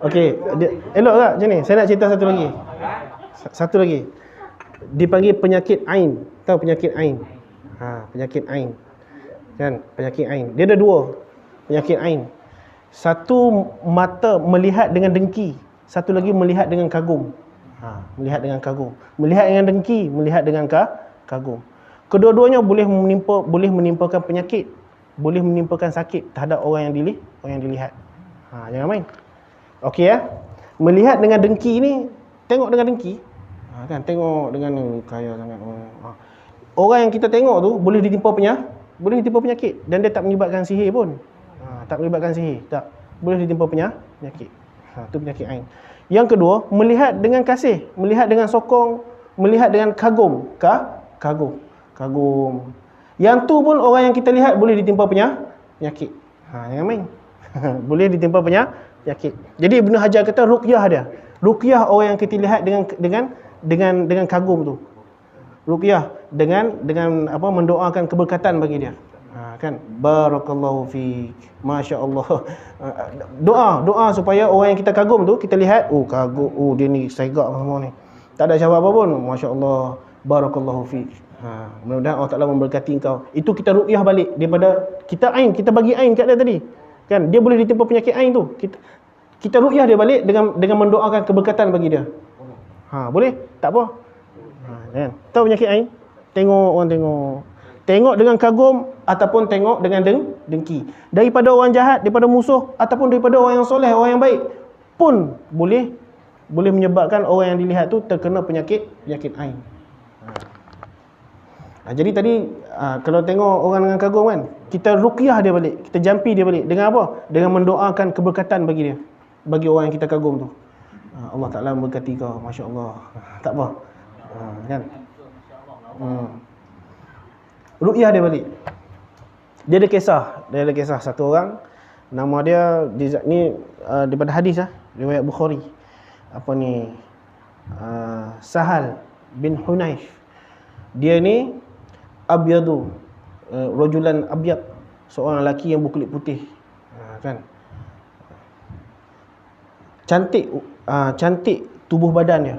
okey, elok tak macam ni? Saya nak cerita satu lagi. Dipanggil penyakit ain. Tahu penyakit ain? Penyakit ain. Kan, penyakit ain. Dia ada dua penyakit ain. Satu, mata melihat dengan dengki. Satu lagi melihat dengan kagum. Melihat dengan kagum. Melihat dengan dengki, melihat dengan kagum. Kedua-duanya boleh menimpakan penyakit, boleh menimpakan sakit terhadap orang yang dilihat. Jangan main. Okey ya. Melihat dengan dengki ni, tengok dengan dengki. Kan, tengok dengan kaya sangat. Orang yang kita tengok tu boleh ditimpa penyakit dan dia tak menyebabkan sihir pun. Tak menyebabkan sihir, tak. Boleh ditimpa penyakit. Itu penyakit ain. Yang kedua, melihat dengan kasih, melihat dengan sokong, melihat dengan kagum. Kagum. Yang tu pun orang yang kita lihat boleh ditimpa penyakit. Jangan main. Boleh ditimpa penyakit. Jadi Ibn Hajar kata ruqyah dia. Ruqyah orang yang kita lihat dengan kagum tu. Ruqyah dengan mendoakan keberkatan bagi dia. Kan, barakallahu fiik, masya-Allah. Doa supaya orang yang kita kagum tu, kita lihat, kagum, dia ni segak semua ni, tak ada syahwat apa pun, masya-Allah, barakallahu fiik. Mudah-mudahan Allah Taala memberkati kau. Itu kita ruqyah balik daripada kita bagi ain kat dia tadi. Kan, dia boleh ditimpa penyakit ain tu. Kita ruqyah dia balik dengan mendoakan keberkatan bagi dia. Boleh? Tak apa. Kan? Tahu penyakit ain? Tengok dengan kagum ataupun tengok dengan dengki. Daripada orang jahat, daripada musuh ataupun daripada orang yang soleh, orang yang baik pun boleh menyebabkan orang yang dilihat tu terkena penyakit ain. Jadi tadi kalau tengok orang dengan kagum kan, kita ruqyah dia balik, kita jampi dia balik dengan apa? Dengan mendoakan keberkatan bagi dia, bagi orang yang kita kagum tu. Allah Taala memberkati kau, masya-Allah. Tak apa. Kan? ru'yah dia balik. Dia ada kisah satu orang, nama dia ni daripada hadis riwayat Bukhari. Apa ni? Sahal bin Hunayf. Dia ni abyadu, rajulan abyad, seorang lelaki yang berkulit putih. Kan? Cantik tubuh badan dia.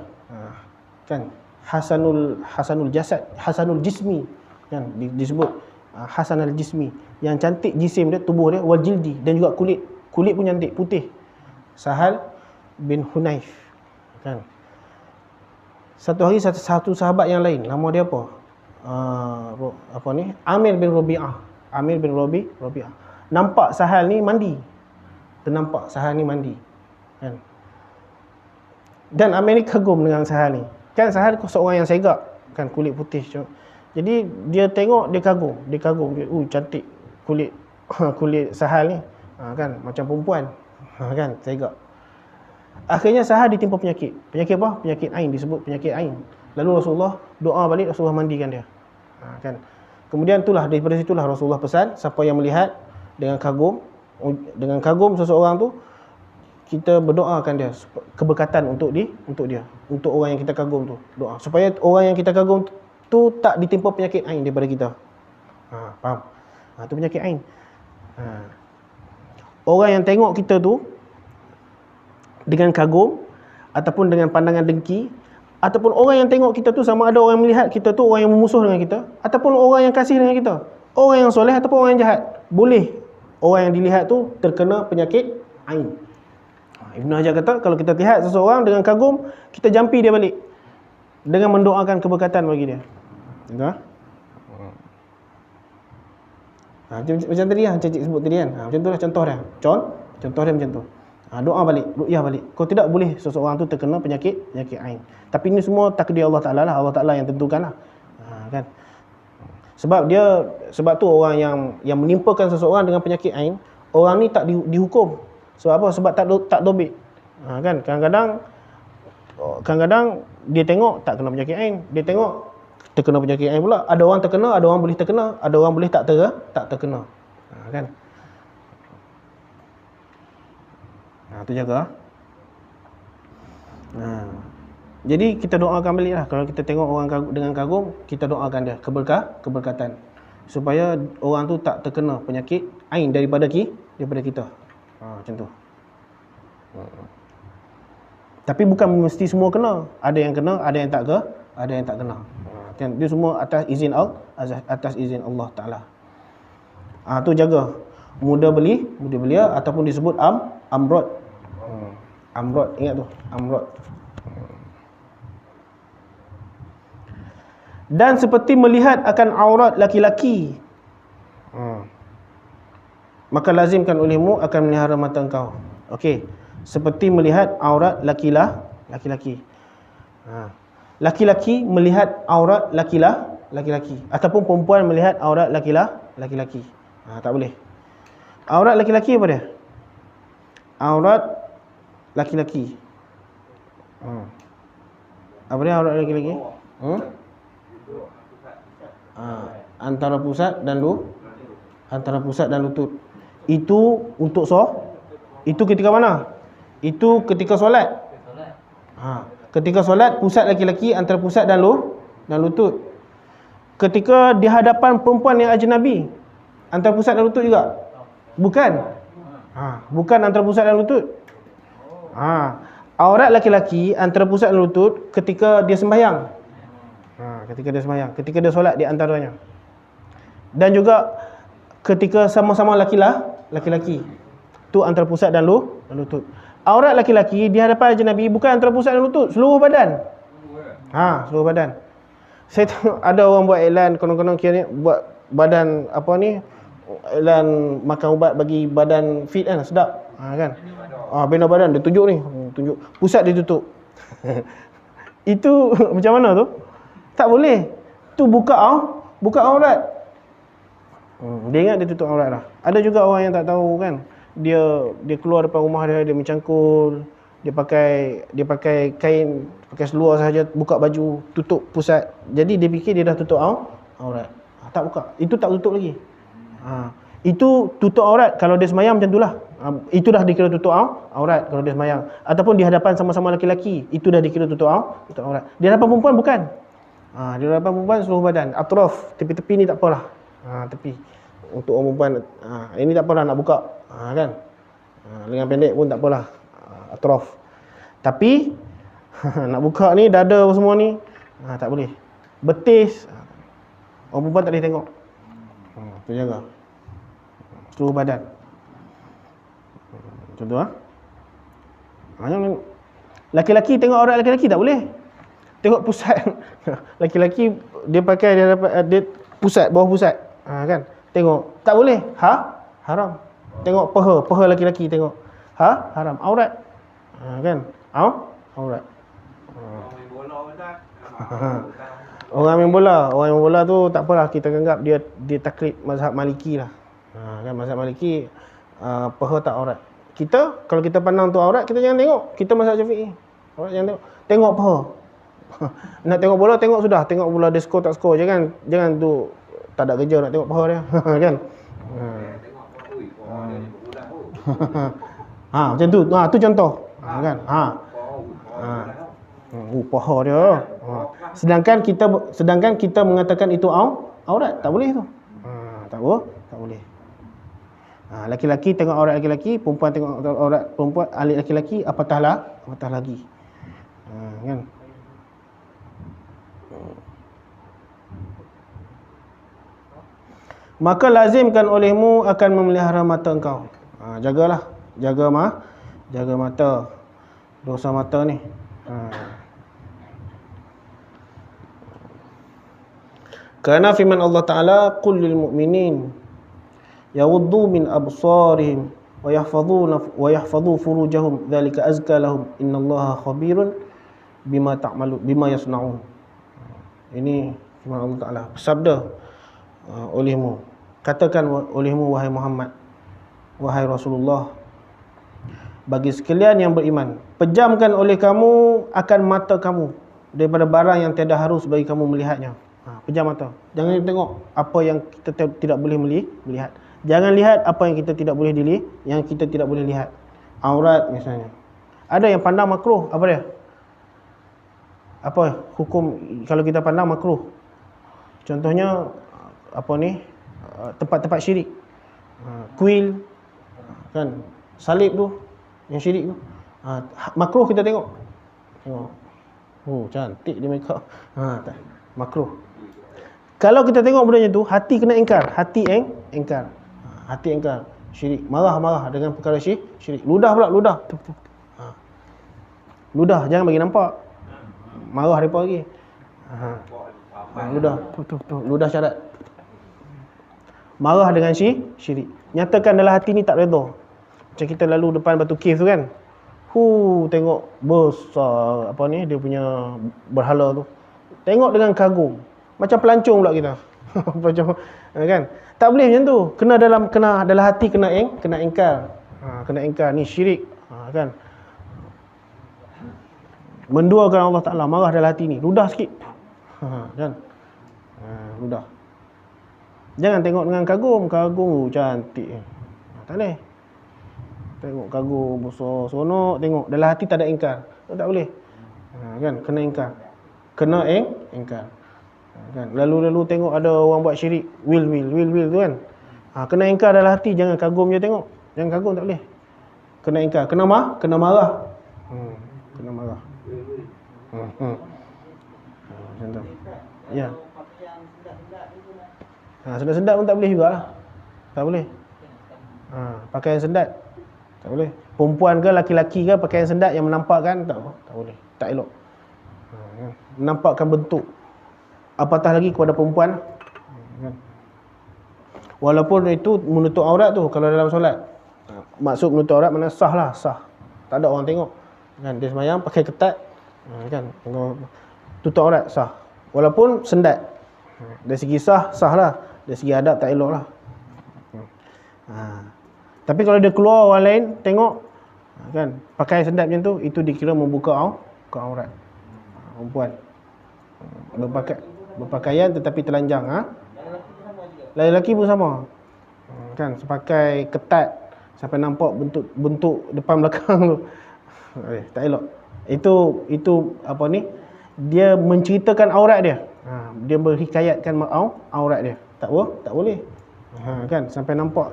Kan? Hasanul jasad, hasanul jismi, kan disebut hasanul jismi, yang cantik jisim dia, tubuh dia, wal jildi, dan juga kulit pun cantik, putih. Sahal bin Hunayf, kan. Satu hari satu sahabat yang lain, nama dia apa? Amir bin Rabi'ah. Nampak Sahal ni mandi. Ternampak Sahal ni mandi, kan. Dan Amir ni kagum dengan Sahal ni. Kan Sahal seorang yang segak, kan, kulit putih. Jadi dia tengok, dia kagum. Cantik kulit Sahal ni. Kan, macam perempuan. Kan, segak. Akhirnya Sahal ditimpa penyakit. Penyakit apa? Penyakit ain, disebut penyakit ain. Lalu Rasulullah doa balik, Rasulullah mandikan dia. Kan. Kemudian daripada situlah Rasulullah pesan, siapa yang melihat dengan kagum seseorang tu, kita berdoakan dia keberkatan untuk dia, untuk orang yang kita kagum tu. Doa supaya orang yang kita kagum tu tak ditimpa penyakit ain daripada kita. Faham? Tu penyakit ain. Orang yang tengok kita tu dengan kagum ataupun dengan pandangan dengki, ataupun orang yang tengok kita tu, sama ada orang yang melihat kita tu orang yang memusuh dengan kita, ataupun orang yang kasih dengan kita, orang yang soleh ataupun orang yang jahat, boleh orang yang dilihat tu terkena penyakit ain. Ibn Hajar kata, kalau kita lihat seseorang dengan kagum, kita jampi dia balik dengan mendoakan keberkatan bagi dia. Macam tadi macam cik sebut tadi kan. Macam tu lah contoh dia. Contoh dia macam tu. Doa balik, ru'yah balik. Kalau tidak, boleh seseorang tu terkena penyakit ain. Tapi ini semua takdir Allah Ta'ala lah. Allah Ta'ala yang tentukan lah. Kan? Sebab tu orang yang menimpakan seseorang dengan penyakit ain, orang ni tak dihukum. Sebab apa? Sebab tak dobit. Kan? Kadang-kadang dia tengok tak kena penyakit ain, dia tengok terkena penyakit ain pula. Ada orang terkena, ada orang boleh terkena, ada orang boleh tak terkena. Kan? Tu jaga. Jadi kita doakan balik lah. Kalau kita tengok orang dengan kagum, kita doakan dia keberkatan, supaya orang tu tak terkena penyakit ain daripada kita. Macam tu. Tapi bukan mesti semua kena. Ada yang kena, ada yang tak kena. Dia semua atas izin Allah Ta'ala. Tu jaga. Mudah belia ataupun disebut amrod. Amrod, ingat tu, amrod. Dan seperti melihat akan aurat laki-laki, maka lazimkan olehmu akan melihara mata engkau. Okey, seperti melihat aurat laki-laki. Laki-laki melihat aurat laki-laki, ataupun perempuan melihat aurat laki-laki. Tak boleh. Aurat laki-laki apa dia? Aurat laki-laki. Apa dia aurat laki-laki? Antara pusat dan lutut. Itu untuk itu ketika mana? Itu ketika solat. Ketika solat, pusat laki-laki antara pusat dan lutut. Ketika di hadapan perempuan yang ajnabi, antara pusat dan lutut juga? Bukan. Bukan antara pusat dan lutut. Aurat laki-laki antara pusat dan lutut ketika dia sembahyang. Ketika dia solat di antaranya. Dan juga ketika sama-sama laki-laki. Tu antara pusat dan lutut. Aurat laki-laki di hadapan ajnabi bukan antara pusat dan lutut, seluruh badan. Seluruh badan. Saya tengok ada orang buat iklan konon-konon kira buat badan apa ni, iklan makan ubat bagi badan fit kan, sedap. Kan? Bina badan dia tunjuk ni, tunjuk pusat dia tutup. Itu macam mana tu? Tak boleh. Tu buka aurat. Dia ingat dia tutup aurat lah. Ada juga orang yang tak tahu kan. Dia keluar depan rumah dia mencangkul, dia pakai kain, pakai seluar sahaja, buka baju, tutup pusat. Jadi dia fikir dia dah tutup aurat. Tak buka. Itu tak tutup lagi. Itu tutup aurat kalau dia semayang macam itulah. Itu dah dikira tutup aurat kalau dia semayang. Ataupun di hadapan sama-sama lelaki-lelaki, itu dah dikira tutup aurat. Di hadapan perempuan bukan. Di hadapan perempuan seluruh badan. Atraf, tepi-tepi ni tak apalah. Tepi. Untuk orang perempuan, ini tak apalah nak buka. Kan? Lengan pendek pun tak apalah. Atraf. Tapi nak buka ni dada semua ni tak boleh. Betis orang perempuan tak boleh tengok. Tu jaga. Seluruh badan. Macam tu laki-laki tengok aurat laki-laki tak boleh. Tengok pusat. Laki-laki dia pakai dia pusat, bawah pusat. Kan? Tengok. Tak boleh. Haram. Tengok paha laki-laki tengok. Haram. Aurat. Kan? Aurat. Orang main bola tu tak apalah, kita anggap dia taklid mazhab Maliki lah. Kan mazhab Maliki paha tak aurat. Kita kalau kita pandang tu aurat, kita jangan tengok. Kita mazhab Syafi'i. Aurat jangan tengok. Tengok paha. Nak tengok bola tengok sudah, tengok bola dia skor tak skor. Jangan tu tak ada kerja nak tengok paha dia. Kan? Macam tu. Tu contoh. Kan? Paha dia. Sedangkan kita mengatakan itu aurat, tak boleh tu. Tak boleh. Laki-laki tengok aurat laki-laki, perempuan tengok aurat perempuan, alik laki-laki, apatah lagi. Kan? Maka lazimkan olehmu akan memelihara mata engkau. Jagalah, jaga mata. Dosa mata ni. Kerana firman Allah Ta'ala, qul lil mu'minin yaghuddu min absarihim wa yahfadhu furujahum dzalika azka lahum innallaha khabirun bima yasnaun. Ini firman Allah Ta'ala. Sabda olehmu, katakan olehmu wahai Muhammad, wahai Rasulullah, bagi sekalian yang beriman, pejamkan oleh kamu akan mata kamu daripada barang yang tiada harus bagi kamu melihatnya. Pejam mata. Jangan tengok apa yang kita tidak boleh melihat. Jangan lihat apa yang kita tidak boleh lihat. Aurat misalnya. Ada yang pandang makruh, apa dia? Apa hukum kalau kita pandang makruh? Contohnya tempat-tempat syirik. Kuil kan, salib tu yang syirik tu. Makruh kita tengok. Cantik dia make up. Makruh. Kalau kita tengok benda tu, hati kena engkar. Hati engkar. Syirik. Marah dengan perkara syirik. Ludah pula. Ludah. Jangan bagi nampak. Marah mereka lagi. Ludah. Ludah syarat. Marah dengan syirik. Nyatakan dalam hati ni tak redha. Macam kita lalu depan batu cave tu kan. Tengok besar dia punya berhala tu. Tengok dengan kagum. Macam pelancong pula kita. Macam kan? Tak boleh macam tu. Kena dalam hati kena engkar. Kena engkar ni syirik. Kan? Menduakan Allah Taala, marah dalam hati ni. Ludah sikit. Kan? Ludah. Jangan tengok dengan kagum, cantik. Tak boleh. Tengok kagum besar seronok, tengok dalam hati tak ada engkar. Tak boleh. Kan? Kena engkar. Engkar. Kan? Lalu tengok ada orang buat syirik, will tu kan. Kena engkar dalam hati, jangan kagum je tengok. Jangan kagum, tak boleh. Kena engkar, kena marah. Kena marah. Macam tu. Ya. Sendat-sendat pun tak boleh jugalah. Tak boleh. Pakaian sendat tak boleh. Perempuan ke laki-laki ke pakaian sendat yang menampakkan tak boleh. Tak elok. Menampakkan bentuk. Apatah lagi kepada perempuan. Walaupun itu menutup aurat tu kalau dalam solat. Maksud menutup aurat mana sah. Tak ada orang tengok. Kan dia sembahyang pakai ketat. Kan tutup aurat sah. Walaupun sendat. Dari segi sah lah. Dari segi adab tak elok lah. Tapi kalau dia keluar orang lain tengok kan pakai sendat macam tu, itu dikira membuka aurat perempuan. Berpakaian tetapi telanjang. Lelaki pun sama. Kan pakai ketat sampai nampak bentuk depan belakang tu. Tak elok. Itu apa ni? Dia menceritakan aurat dia. Dia berhikayatkan aurat dia. Tak boleh. Kan sampai nampak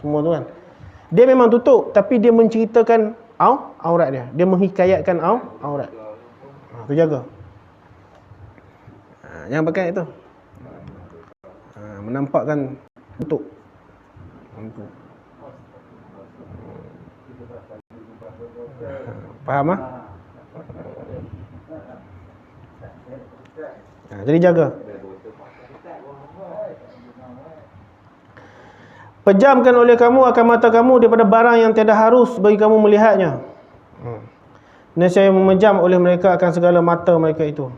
semua tu kan. Dia memang tutup tapi dia menceritakan aurat dia. Dia menghikayatkan aurat. Tu jaga. Jangan pakai itu. Menampakkan bentuk. Faham ah? Jadi jaga. Pejamkan oleh kamu akan mata kamu daripada barang yang tiada harus bagi kamu melihatnya. Nescaya memejam oleh mereka akan segala mata mereka itu.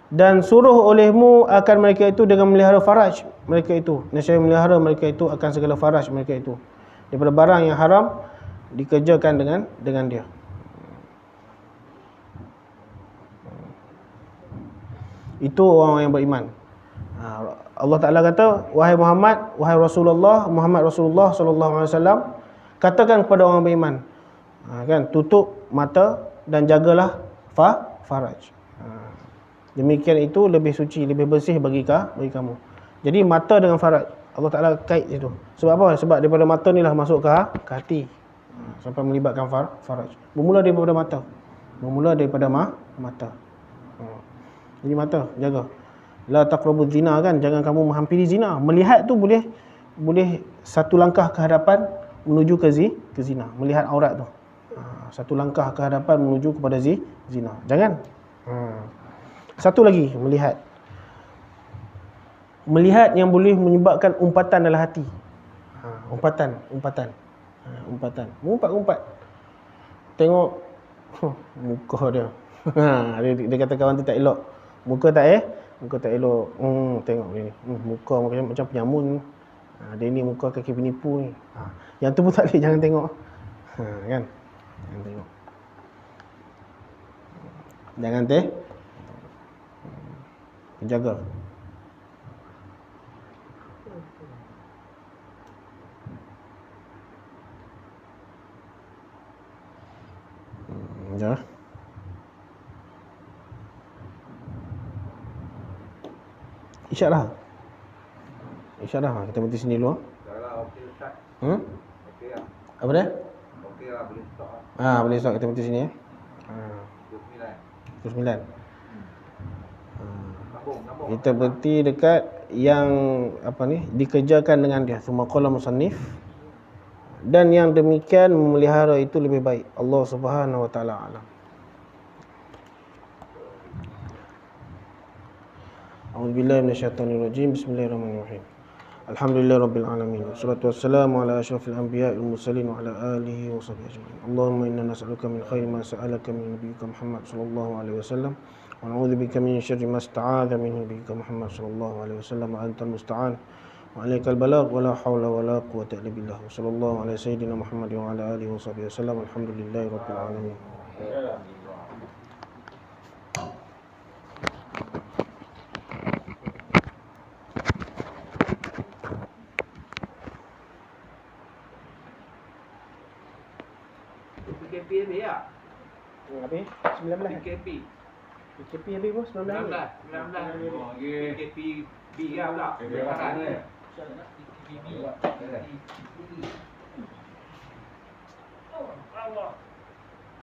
Dan suruh olehmu akan mereka itu dengan melihara faraj mereka itu. Nescaya melihara mereka itu akan segala faraj mereka itu. Daripada barang yang haram dikerjakan dengan dia. Itu orang yang beriman. Allah Ta'ala kata, wahai Muhammad, wahai Rasulullah, Muhammad Rasulullah sallallahu alaihi wasallam, katakan kepada orang beriman, kan, tutup mata dan jagalah faraj. Demikian itu lebih suci, lebih bersih bagi kamu. Jadi mata dengan faraj Allah Ta'ala kait itu. Sebab apa? Sebab daripada mata ni lah masuk ke hati. Sampai melibatkan faraj. Bermula daripada mata. Mata. Jadi mata, jaga. La taqrabuz zina, kan, jangan kamu menghampiri zina. Melihat tu boleh satu langkah ke hadapan menuju ke zina. Melihat aurat tu. Satu langkah ke hadapan menuju kepada zina. Jangan. Satu lagi, melihat. Melihat yang boleh menyebabkan umpatan dalam hati. Umpatan. Umpat. Tengok muka dia. Dia kata kawan tu tak elok. Muka tak elok. Tengok ni. Muka macam penyamun. Dia ni muka kaki penipu ni. Yang tu pun tak boleh, jangan tengok. Kan? Jangan tengok. Jangan jaga. Ya. Isyarat. Kita berhenti sini dulu. Kalau okey Ustaz. Okey lah. Apa dia? Okey lah, boleh stop lah. Boleh stop, kita berhenti sini ya. 29. Sambung. Kita berhenti dekat yang apa ni, dikerjakan dengan dia. Summa qala musannif. Dan yang demikian memelihara itu lebih baik. Allah Subhanahu wa taala alam. A'udzubillahi minasyaitonirrajim. Bismillahirrahmanirrahim. Alhamdulillahirabbil alamin. Wassalatu wassalamu ala asyrafil anbiya'i wal mursalin wa ala alihi wa sahbihi ajma'in. Allahumma inna nas'aluka min khairi ma sa'alaka min nabiyyika Muhammad sallallahu alaihi wasallam wa na'udzu bika min syarri ma ista'adha minhu nabiyyika Muhammad sallallahu alaihi wasallam wa antal musta'an wa 'alaikal balagh wa la haula wa la quwwata illa billah. Sallallahu alaihi sayyidina Muhammad wa ala alihi wa sahbihi wasallam. Alhamdulillahirabbil alamin. PKP habis tak? Habis 19 PKP. PKP habis bos 19. 19. PKP B lah pula. Sekarang ni. Allah.